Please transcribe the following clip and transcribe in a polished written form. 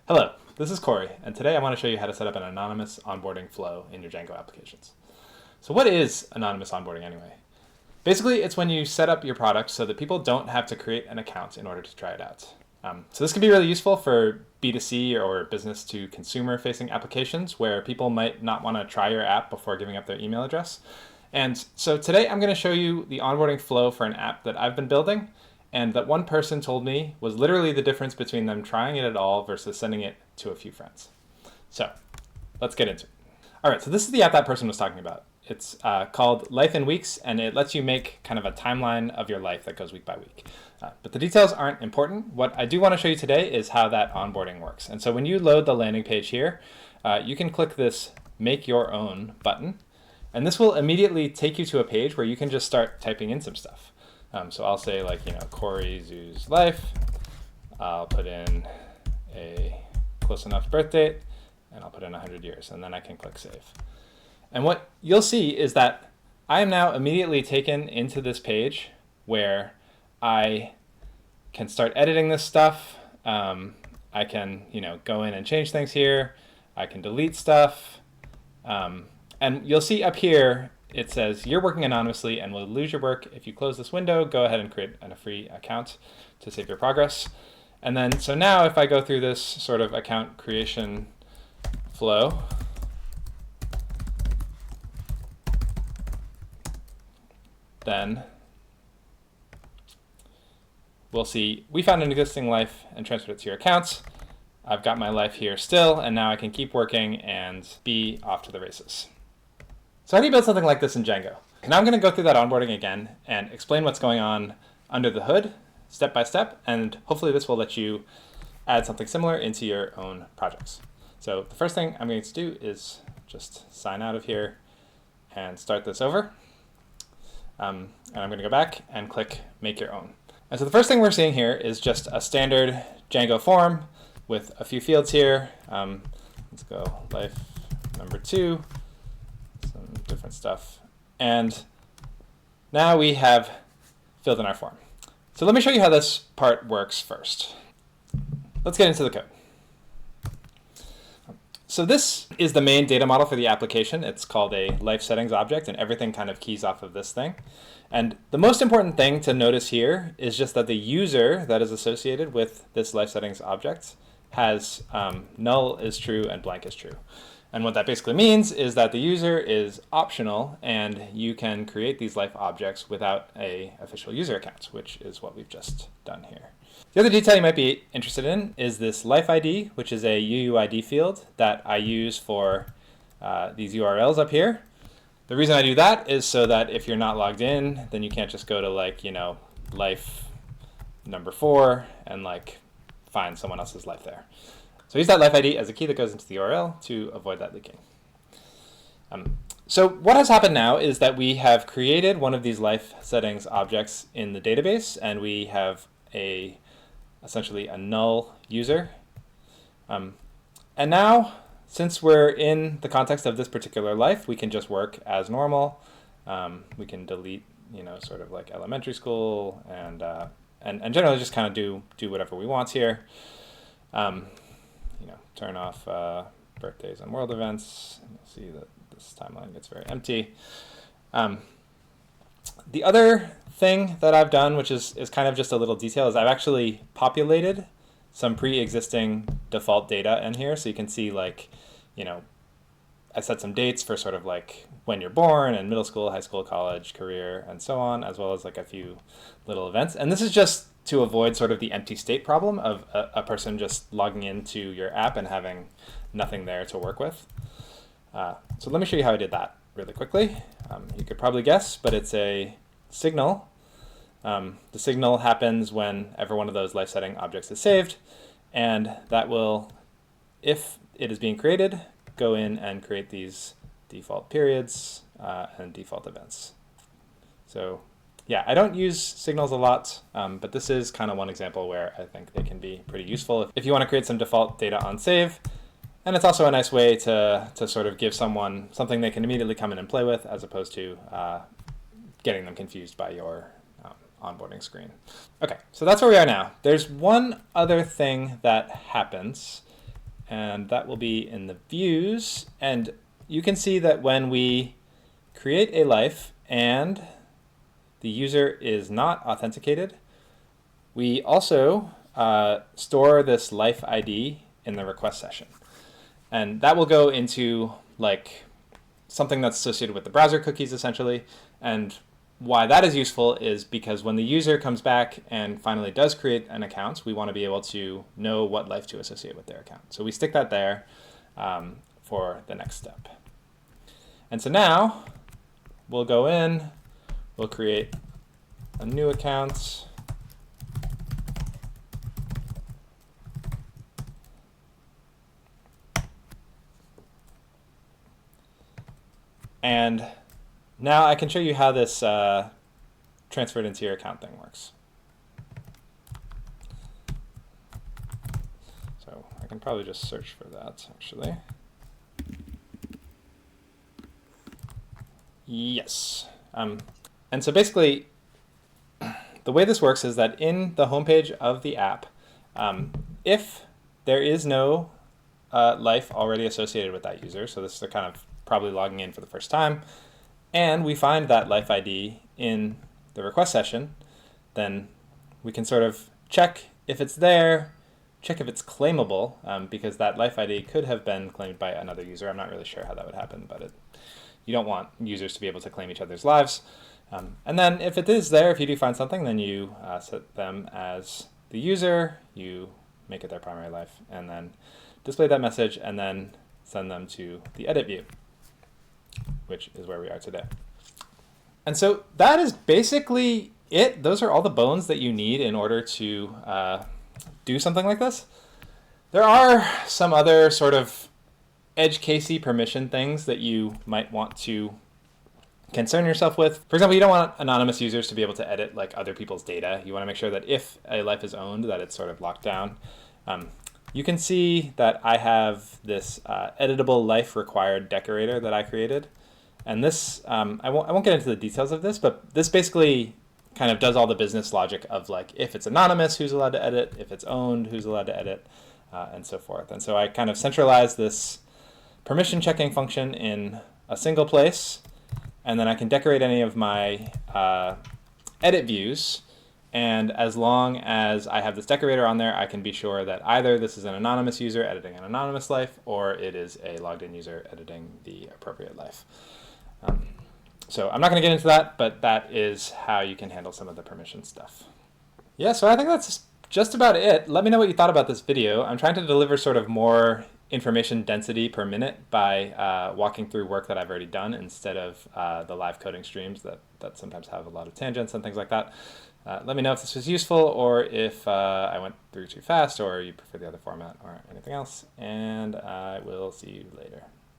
Hello, this is Corey, and today I want to show you how to set up an anonymous onboarding flow in your Django applications. So what is anonymous onboarding anyway? Basically, it's when you set up your product so that people don't have to create an account in order to try it out. So this can be really useful for B2C or business to consumer facing applications where people might not want to try your app before giving up their email address. And so today I'm going to show you the onboarding flow for an app that I've been building and that one person told me was literally the difference between them trying it at all versus sending it to a few friends. So let's get into it. All right, so this is the app that person was talking about. It's called Life in Weeks, and it lets you make kind of a timeline of your life that goes week by week. But the details aren't important. What I do want to show you today is how that onboarding works. And so when you load the landing page here, you can click this Make Your Own button, and this will immediately take you to a page where you can just start typing in some stuff. So I'll say Corey Zoo's life. I'll put in a close enough birth date, and I'll put in 100 years, and then I can click Save. And what you'll see is that I am now immediately taken into this page where I can start editing this stuff. I can go in and change things here. I can delete stuff. And you'll see up here, it says you're working anonymously and will lose your work. If you close this window, go ahead and create a free account to save your progress. And then, so now if I go through this sort of account creation flow, then we'll see we found an existing life and transferred it to your accounts. I've got my life here still, and now I can keep working and be off to the races. So how do you build something like this in Django? Now I'm going to go through that onboarding again and explain what's going on under the hood, step by step, and hopefully this will let you add something similar into your own projects. So the first thing I'm going to do is just sign out of here and start this over. And I'm going to go back and click Make Your Own. And so the first thing we're seeing here is just a standard Django form with a few fields here. Let's go life number 2, some different stuff. And now we have filled in our form. So let me show you how this part works first. Let's get into the code. So this is the main data model for the application. It's called a life settings object, and everything kind of keys off of this thing. And the most important thing to notice here is just that the user that is associated with this life settings object has null is true and blank is true. And what that basically means is that the user is optional, and you can create these life objects without an official user account, which is what we've just done here. The other detail you might be interested in is this life ID, which is a UUID field that I use for these URLs up here. The reason I do that is so that if you're not logged in, then you can't just go to life number 4 and find someone else's life there. So use that life ID as a key that goes into the URL to avoid that leaking. So what has happened now is that we have created one of these life settings objects in the database, and we have essentially a null user. And now, since we're in the context of this particular life, we can just work as normal. We can delete, sort of like elementary school, and generally just kind of do whatever we want here. Turn off birthdays and world events. And you'll see that this timeline gets very empty. The other thing that I've done, which is kind of just a little detail, is I've actually populated some pre-existing default data in here. So you can see I set some dates for sort of when you're born and middle school, high school, college, career, and so on, as well as a few little events. And this is just to avoid sort of the empty state problem of a person just logging into your app and having nothing there to work with. So let me show you how I did that really quickly. You could probably guess, but it's a signal. The signal happens whenever one of those life setting objects is saved, and that will, if it is being created, go in and create these default periods and default events. So yeah, I don't use signals a lot, but this is kind of one example where I think they can be pretty useful if you want to create some default data on save. And it's also a nice way to sort of give someone something they can immediately come in and play with, as opposed to getting them confused by your onboarding screen. Okay, so that's where we are now. There's one other thing that happens, and that will be in the views. And you can see that when we create a life and the user is not authenticated, we also store this life ID in the request session. And that will go into like something that's associated with the browser cookies essentially. And why that is useful is because when the user comes back and finally does create an account, we want to be able to know what life to associate with their account. So we stick that there for the next step. And so now we'll go in, we'll create a new account. And now I can show you how this transferred into your account thing works. So I can probably just search for that, actually. Yes. And so basically, the way this works is that in the homepage of the app, if there is no life already associated with that user, so this is kind of probably logging in for the first time, and we find that life ID in the request session, then we can sort of check if it's there, check if it's claimable, because that life ID could have been claimed by another user. I'm not really sure how that would happen, but you don't want users to be able to claim each other's lives. And then if it is there, if you do find something, then you set them as the user, you make it their primary life, and then display that message, and then send them to the edit view, which is where we are today. And so that is basically it. Those are all the bones that you need in order to do something like this. There are some other sort of edge casey permission things that you might want to concern yourself with. For example, you don't want anonymous users to be able to edit like other people's data. You want to make sure that if a life is owned, that it's sort of locked down. You can see that I have this editable life required decorator that I created. And this, I won't get into the details of this, but this basically kind of does all the business logic of like, if it's anonymous, who's allowed to edit, if it's owned, who's allowed to edit, and so forth. And so I kind of centralize this permission checking function in a single place, and then I can decorate any of my edit views. And as long as I have this decorator on there, I can be sure that either this is an anonymous user editing an anonymous life, or it is a logged in user editing the appropriate life. So I'm not going to get into that, but that is how you can handle some of the permission stuff. Yeah, so I think that's just about it. Let me know what you thought about this video. I'm trying to deliver sort of more information density per minute by walking through work that I've already done instead of the live coding streams that sometimes have a lot of tangents and things like that. Let me know if this was useful, or if I went through too fast, or you prefer the other format or anything else, and I will see you later.